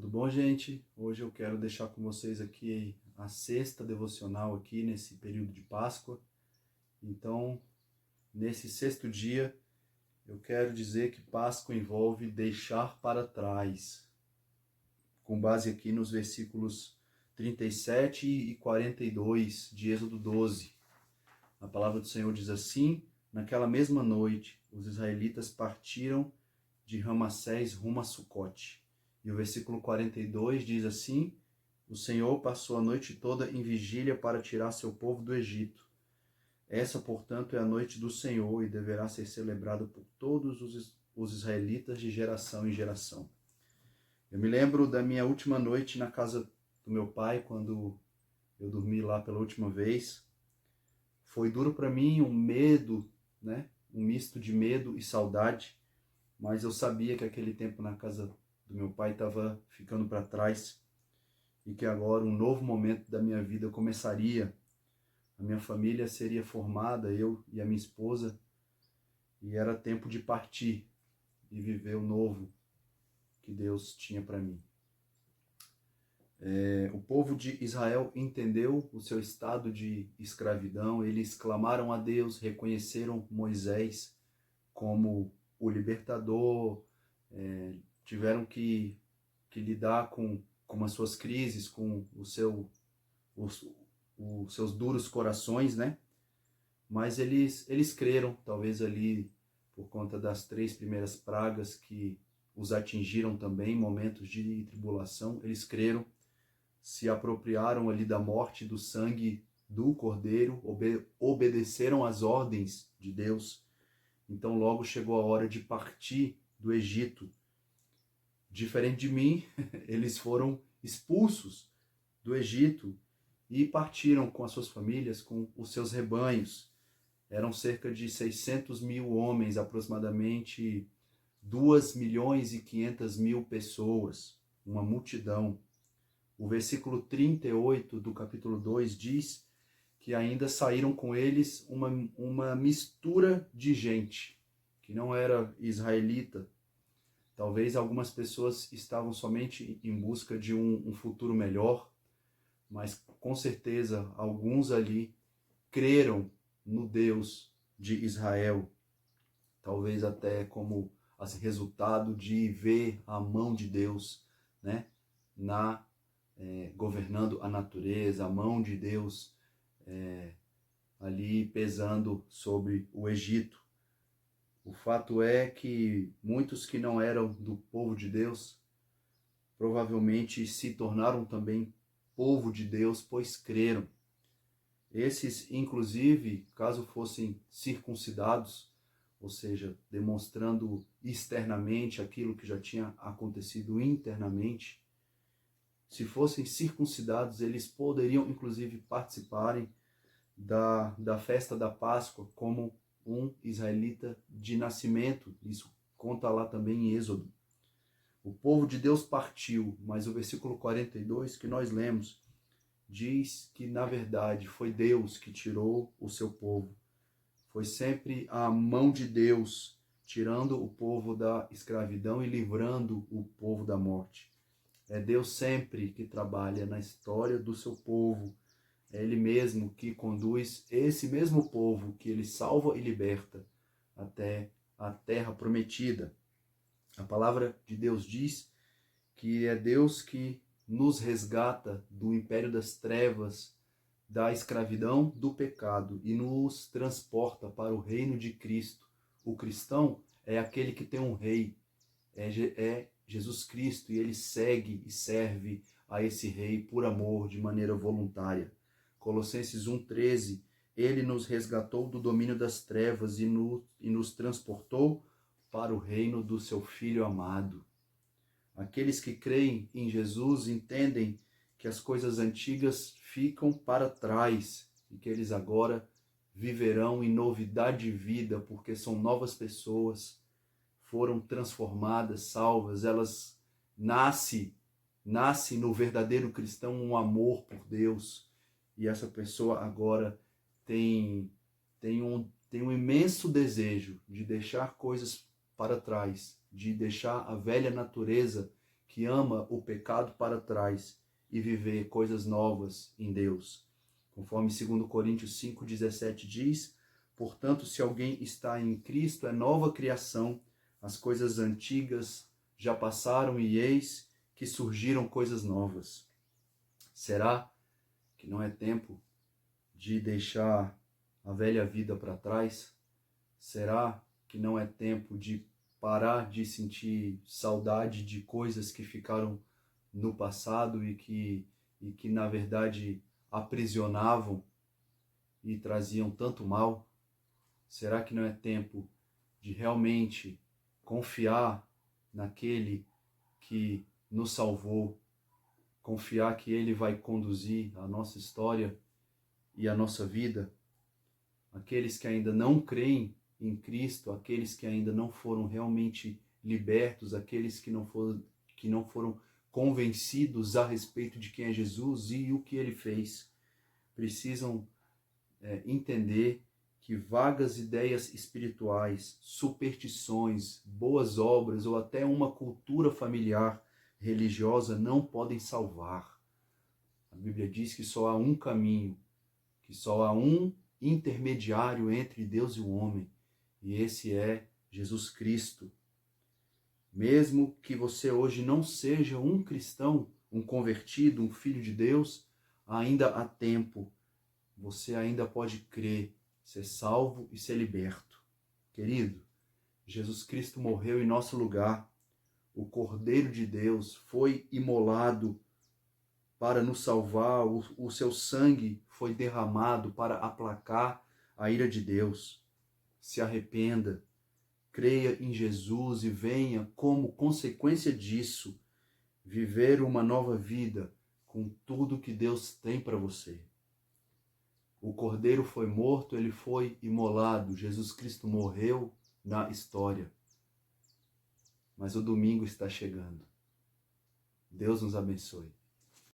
Tudo bom, gente? Hoje eu quero deixar com vocês aqui a sexta devocional aqui nesse período de Páscoa. Então, nesse sexto dia, eu quero dizer que Páscoa envolve deixar para trás, com base aqui nos versículos 37 e 42 de Êxodo 12. A palavra do Senhor diz assim: naquela mesma noite, os israelitas partiram de Ramassés rumo a Sucote. E o versículo 42 diz assim: o Senhor passou a noite toda em vigília para tirar seu povo do Egito. Essa, portanto, é a noite do Senhor e deverá ser celebrada por todos os israelitas de geração em geração. Eu me lembro da minha última noite na casa do meu pai, quando eu dormi lá pela última vez. Foi duro para mim, um medo, né? Um misto de medo e saudade, mas eu sabia que aquele tempo na casa do meu pai estava ficando para trás e que agora um novo momento da minha vida começaria. A minha família seria formada, eu e a minha esposa, e era tempo de partir e viver o novo que Deus tinha para mim. O povo de Israel entendeu o seu estado de escravidão, eles clamaram a Deus, reconheceram Moisés como o libertador, tiveram que lidar com as suas crises, com os seus duros corações, né? Mas eles creram, talvez ali por conta das 3 primeiras pragas que os atingiram também, momentos de tribulação, eles creram, se apropriaram ali da morte, do sangue do Cordeiro, obedeceram às ordens de Deus. Então logo chegou a hora de partir do Egito. Diferente de mim, eles foram expulsos do Egito e partiram com as suas famílias, com os seus rebanhos. Eram cerca de 600 mil homens, aproximadamente 2.500.000 pessoas, uma multidão. O versículo 38 do capítulo 2 diz que ainda saíram com eles uma mistura de gente, que não era israelita. Talvez algumas pessoas estavam somente em busca de um futuro melhor, mas com certeza alguns ali creram no Deus de Israel, talvez até como resultado de ver a mão de Deus, né, governando a natureza, a mão de Deus ali pesando sobre o Egito. O fato é que muitos que não eram do povo de Deus provavelmente se tornaram também povo de Deus, pois creram. Esses, inclusive, caso fossem circuncidados, ou seja, demonstrando externamente aquilo que já tinha acontecido internamente, se fossem circuncidados, eles poderiam, inclusive, participarem da festa da Páscoa como um israelita de nascimento. Isso conta lá também em Êxodo. O povo de Deus partiu, mas o versículo 42 que nós lemos diz que, na verdade, foi Deus que tirou o seu povo. Foi sempre a mão de Deus tirando o povo da escravidão e livrando o povo da morte. É Deus sempre que trabalha na história do seu povo. É Ele mesmo que conduz esse mesmo povo que Ele salva e liberta até a terra prometida. A palavra de Deus diz que é Deus que nos resgata do império das trevas, da escravidão, do pecado e nos transporta para o reino de Cristo. O cristão é aquele que tem um rei, é Jesus Cristo, e ele segue e serve a esse rei por amor, de maneira voluntária. Colossenses 1,13, ele nos resgatou do domínio das trevas e nos transportou para o reino do seu Filho amado. Aqueles que creem em Jesus entendem que as coisas antigas ficam para trás e que eles agora viverão em novidade de vida, porque são novas pessoas, foram transformadas, salvas, elas nasce no verdadeiro cristão um amor por Deus, e essa pessoa agora tem um imenso desejo de deixar coisas para trás, de deixar a velha natureza que ama o pecado para trás e viver coisas novas em Deus. Conforme 2 Coríntios 5,17 diz, portanto, se alguém está em Cristo, é nova criação, as coisas antigas já passaram e eis que surgiram coisas novas. Será que não é tempo de deixar a velha vida para trás? Será que não é tempo de parar de sentir saudade de coisas que ficaram no passado e que na verdade aprisionavam e traziam tanto mal? Será que não é tempo de realmente confiar naquele que nos salvou, confiar que Ele vai conduzir a nossa história e a nossa vida? Aqueles que ainda não creem em Cristo, aqueles que ainda não foram realmente libertos, aqueles que não foram convencidos a respeito de quem é Jesus e o que Ele fez, precisam entender que vagas ideias espirituais, superstições, boas obras ou até uma cultura familiar religiosa não podem salvar. A Bíblia diz que só há um caminho, que só há um intermediário entre Deus e o homem, e esse é Jesus Cristo. Mesmo que você hoje não seja um cristão, um convertido, um filho de Deus, ainda há tempo. Você ainda pode crer, ser salvo e ser liberto. Querido, Jesus Cristo morreu em nosso lugar. O Cordeiro de Deus foi imolado para nos salvar. O seu sangue foi derramado para aplacar a ira de Deus. Se arrependa, creia em Jesus e venha, como consequência disso, viver uma nova vida com tudo que Deus tem para você. O Cordeiro foi morto, ele foi imolado. Jesus Cristo morreu na história. Mas o domingo está chegando. Deus nos abençoe.